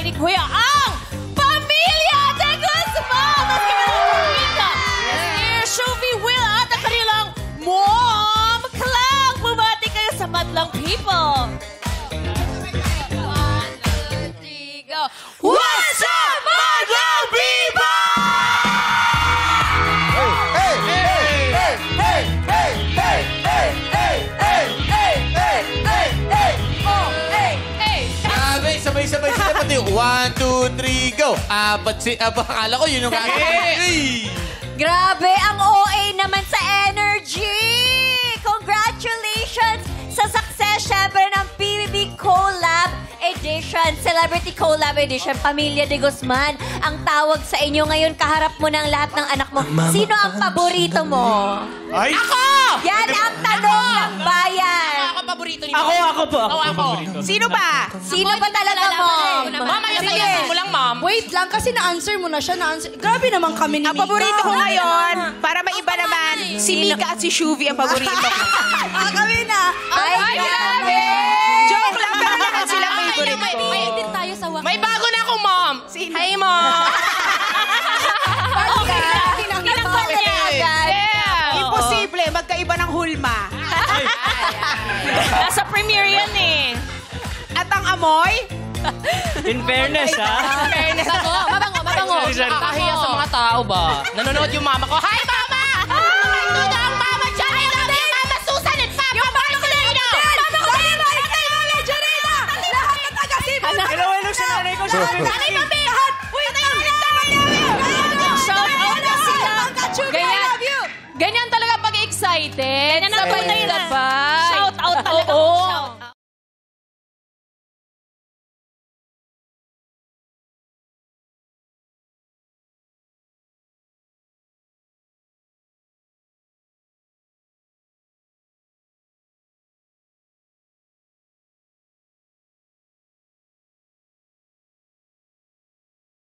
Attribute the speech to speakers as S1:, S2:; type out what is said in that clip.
S1: ni Kuya ang Pamilya de Guzman! Mas kailangan Dear Shuvi, Will at ang kanilang Mom Clan! Bumati kayo sa Madlang People! 1, 2, 3, go! What's up, Madlang People?
S2: Hey! Hey! Hey! Hey! Hey! Hey! Hey! Hey! Hey! Hey! Hey! Hey! Hey! Oh! Hey!
S1: Hey!
S3: Grabe, sabay-sabay sila pati. 1, 2, 3, go. Apat si... Akala ko yun yung kakit.
S1: Grabe, ang OA naman sa energy! Congratulations sa success, syempre, ng PBB Collab Edition, Celebrity Collab Edition, Pamilya de Guzman. Ang tawag sa inyo ngayon, kaharap mo ng lahat ng anak mo. Sino ang paborito mo?
S3: Ay!
S1: Ako! Yan ang tanong ng bayan.
S4: Ako paborito ni
S5: Ako po.
S4: Ako.
S1: Sino ba? Sino ba talaga mo?
S4: Mama, yung mo lang, ma'am.
S6: Wait lang, kasi na-answer mo na siya. Grabe naman kami ni Mika.
S7: Ang paborito ko ngayon, para maiba naman, si Mika at si Shuvi ang paborito ko.
S6: Kami na.
S1: Ay, grabe!
S7: Joke lang, pero lahat sila favorite ko.
S1: May edit tayo sa wakas.
S4: May bago na ako, ma'am. Hi, mom.
S1: Okay na. Tinanggal niya agad.
S7: Imposible, magkaiba ng hulma.
S4: Nasa premiere yan eh.
S7: At ang amoy,
S5: In fairness, ha?
S4: Fairness ako. Mabango.
S5: Sorry.
S4: Kahiya sa mga tao ba? Nanonood yung mama ko. Hi, mama! Hi, tuda ang mama dyan. I love you, mama Susan and Papa yung Marcelino.
S6: Lahat na taga-Cebu.
S5: Hello sa nanay ko.
S4: Nanay, mami!
S1: Shout out na sila. Ganyan talaga pag excited.
S4: Ganyan ang tunay na.
S1: Sabay ka pa.